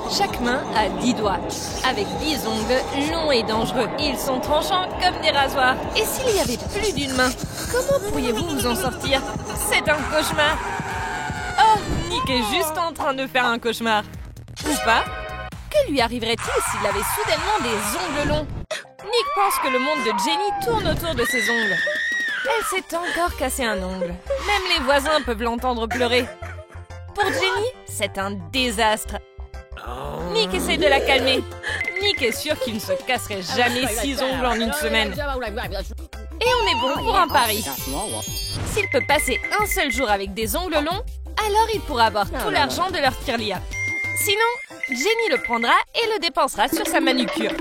Chaque main a 10 doigts, avec 10 ongles longs et dangereux. Ils sont tranchants comme des rasoirs. Et s'il y avait plus d'une main, comment pourriez-vous vous en sortir? C'est un cauchemar. Oh, Nick est juste en train de faire un cauchemar. Ou pas? Que lui arriverait-il s'il avait soudainement des ongles longs? Nick pense que le monde de Jenny tourne autour de ses ongles. Elle s'est encore cassé un ongle. Même les voisins peuvent l'entendre pleurer. Pour Jenny, c'est un désastre. Nick essaie de la calmer. Nick est sûr qu'il ne se casserait jamais 6 ongles en une semaine. Et on est bon pour un pari. S'il peut passer un seul jour avec des ongles longs, alors il pourra avoir tout l'argent de leur tirelire. Sinon, Jenny le prendra et le dépensera sur sa manucure.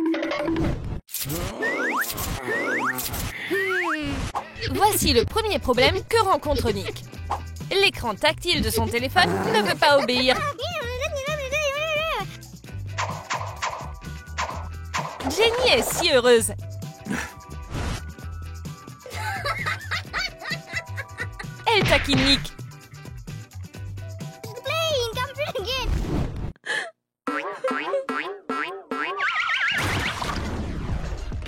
Voici le premier problème que rencontre Nick. L'écran tactile de son téléphone ne veut pas obéir. Jenny est si heureuse. Elle taquine Nick.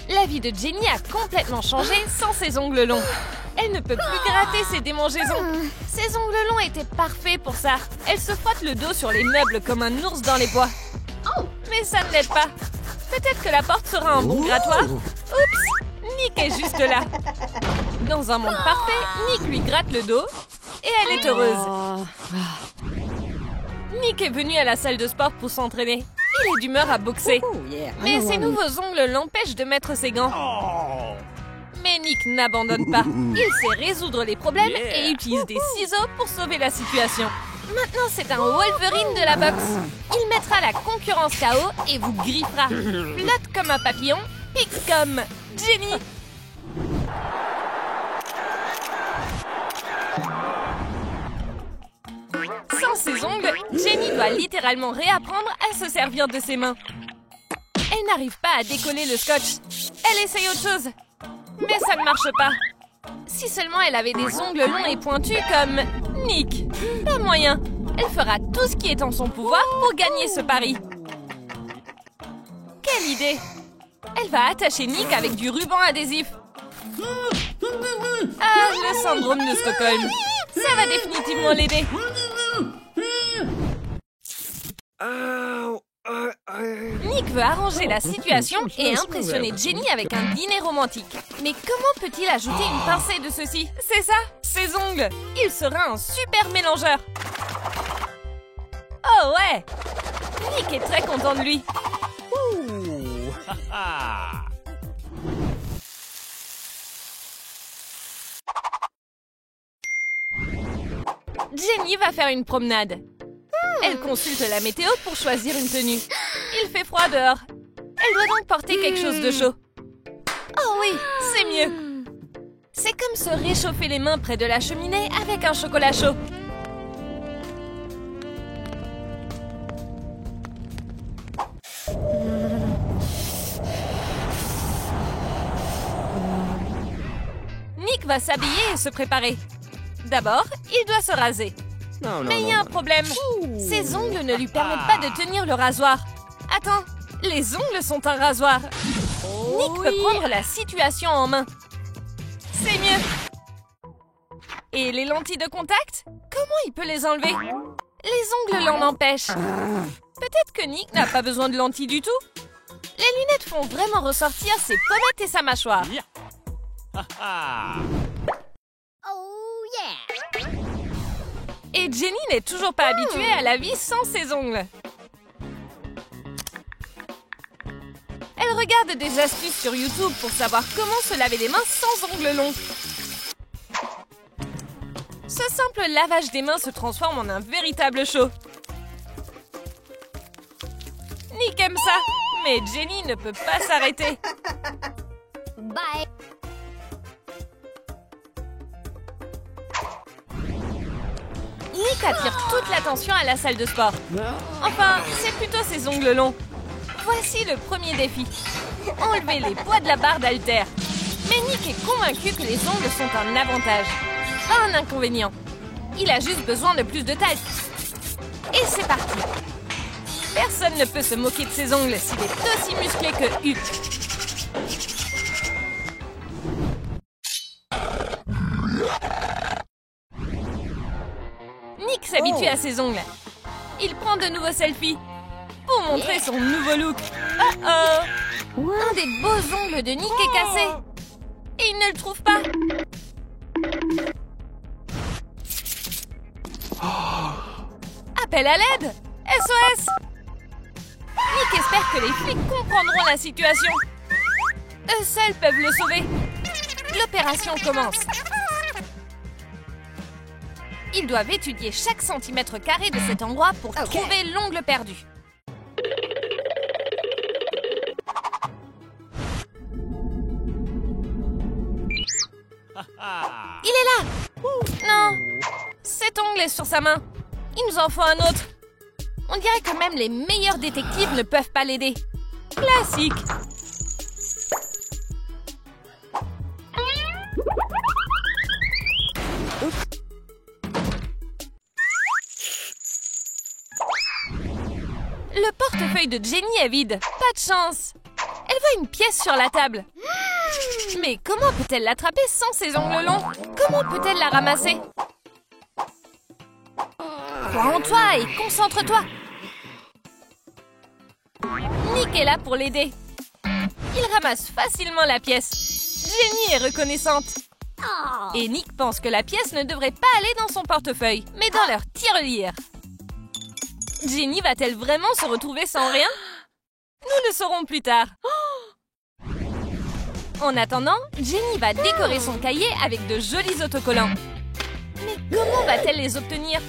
La vie de Jenny a complètement changé sans ses ongles longs. Elle ne peut plus gratter ses démangeaisons. Ses ongles longs étaient parfaits pour ça. Elle se frotte le dos sur les meubles comme un ours dans les bois. Mais ça ne l'aide pas. Peut-être que la porte sera un bon grattoir. Oups, Nick est juste là. Dans un monde parfait, Nick lui gratte le dos et elle est heureuse. Nick est venu à la salle de sport pour s'entraîner. Il est d'humeur à boxer. Mais ses nouveaux ongles l'empêchent de mettre ses gants. Mais Nick n'abandonne pas. Il sait résoudre les problèmes et utilise des ciseaux pour sauver la situation. Maintenant, c'est un Wolverine de la boxe. Il mettra la concurrence KO et vous griffera. Flotte comme un papillon, pique comme Jenny. Sans ses ongles, Jenny doit littéralement réapprendre à se servir de ses mains. Elle n'arrive pas à décoller le scotch. Elle essaye autre chose. Mais ça ne marche pas. Si seulement elle avait des ongles longs et pointus comme Nick. Pas moyen. Elle fera tout ce qui est en son pouvoir pour gagner ce pari. Quelle idée! Elle va attacher Nick avec du ruban adhésif. Ah, le syndrome de Stockholm. Ça va définitivement l'aider. Nick veut arranger la situation et impressionner Jenny avec un dîner romantique. Mais comment peut-il ajouter une pincée de ceci? C'est ça, ses ongles. Il sera un super mélangeur. Oh ouais! Nick est très content de lui. Jenny va faire une promenade. Elle consulte la météo pour choisir une tenue. Il fait froid dehors. Elle doit donc porter quelque chose de chaud. Oh oui, c'est mieux. C'est comme se réchauffer les mains près de la cheminée avec un chocolat chaud. Nick va s'habiller et se préparer. D'abord, il doit se raser. Mais il y a un problème. Ses ongles ne lui permettent pas de tenir le rasoir. Attends, les ongles sont un rasoir. Nick peut prendre la situation en main. C'est mieux. Et les lentilles de contact? Comment il peut les enlever? Les ongles l'en empêchent. Peut-être que Nick n'a pas besoin de lentilles du tout. Les lunettes font vraiment ressortir ses pommettes et sa mâchoire. Et Jenny n'est toujours pas habituée à la vie sans ses ongles. Elle regarde des astuces sur YouTube pour savoir comment se laver les mains sans ongles longs. Ce simple lavage des mains se transforme en un véritable show. Nick aime ça, mais Jenny ne peut pas s'arrêter. Bye. Nick attire toute l'attention à la salle de sport. Enfin, c'est plutôt ses ongles longs. Voici le premier défi. Enlever les poids de la barre d'haltère. Mais Nick est convaincu que les ongles sont un avantage, pas un inconvénient. Il a juste besoin de plus de taille. Et c'est parti. Personne ne peut se moquer de ses ongles s'il est aussi musclé que Hulk. Nick s'habitue à ses ongles. Il prend de nouveaux selfies pour montrer son nouveau look. Oh! Un des beaux ongles de Nick est cassé. Et il ne le trouve pas. Appel à l'aide! SOS! Nick espère que les flics comprendront la situation. Eux seuls peuvent le sauver. L'opération commence. Ils doivent étudier chaque centimètre carré de cet endroit pour trouver l'ongle perdu. Il est là! Non! Cet ongle est sur sa main. Il nous en faut un autre. On dirait que même les meilleurs détectives ne peuvent pas l'aider. Classique! Le portefeuille de Jenny est vide. Pas de chance. Elle voit une pièce sur la table. Mais comment peut-elle l'attraper sans ses ongles longs? Comment peut-elle la ramasser? Crois en toi et concentre-toi. Nick est là pour l'aider. Il ramasse facilement la pièce. Jenny est reconnaissante. Et Nick pense que la pièce ne devrait pas aller dans son portefeuille, mais dans leur tirelire. Jenny va-t-elle vraiment se retrouver sans rien? Nous le saurons plus tard. En attendant, Jenny va décorer son cahier avec de jolis autocollants. Mais comment va-t-elle les obtenir?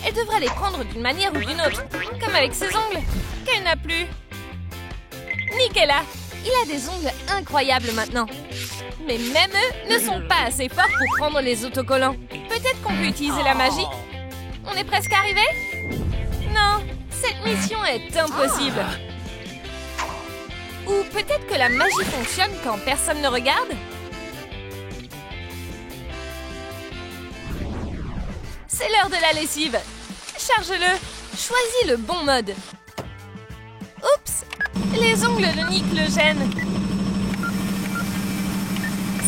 Elle devra les prendre d'une manière ou d'une autre, comme avec ses ongles, qu'elle n'a plus. Nick est là. Il a des ongles incroyables maintenant. Mais même eux ne sont pas assez forts pour prendre les autocollants. Peut-être qu'on peut utiliser la magie? On est presque arrivé? Non, cette mission est impossible. Ou peut-être que la magie fonctionne quand personne ne regarde? C'est l'heure de la lessive. Charge-le. Choisis le bon mode. Oups! Les ongles de Nick le gênent.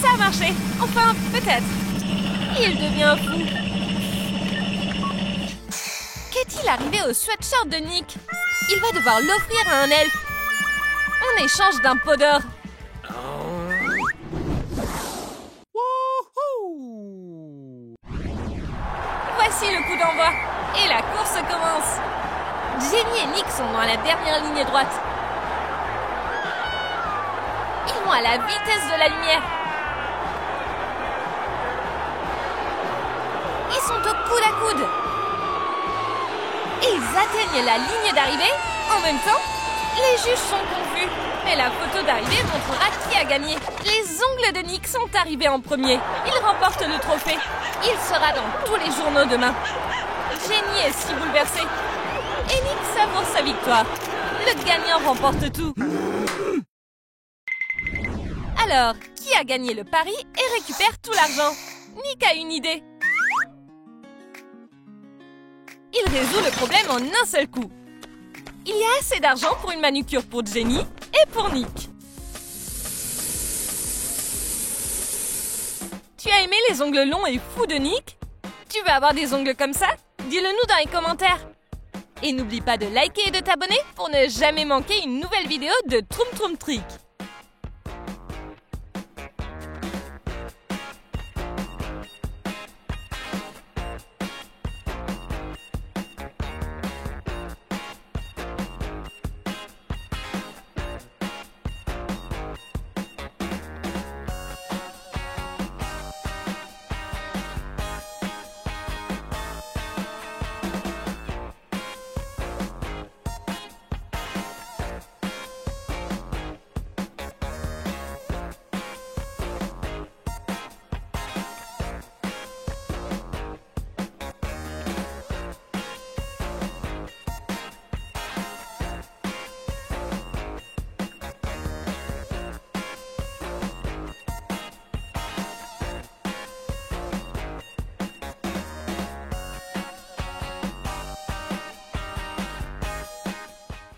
Ça a marché. Enfin, peut-être. Il devient fou. Qu'est-il arrivé au sweatshirt de Nick? Il va devoir l'offrir à un elfe. En échange d'un pot d'or. Voici le coup d'envoi. Et la course commence. Jenny et Nick sont dans la dernière ligne droite. Ils vont à la vitesse de la lumière. Ils sont au coude à coude. Et ils atteignent la ligne d'arrivée. En même temps, les juges sont confus. Mais la photo d'arrivée montrera qui a gagné. Les ongles de Nick sont arrivés en premier. Il remporte le trophée. Il sera dans tous les journaux demain. Jenny est si bouleversée. Et Nick savoure sa victoire. Le gagnant remporte tout. Alors, qui a gagné le pari et récupère tout l'argent? Nick a une idée. Il résout le problème en un seul coup. Il y a assez d'argent pour une manucure pour Jenny et pour Nick. Tu as aimé les ongles longs et fous de Nick? Tu veux avoir des ongles comme ça? Dis-le nous dans les commentaires. Et n'oublie pas de liker et de t'abonner pour ne jamais manquer une nouvelle vidéo de Troum Troum Trick.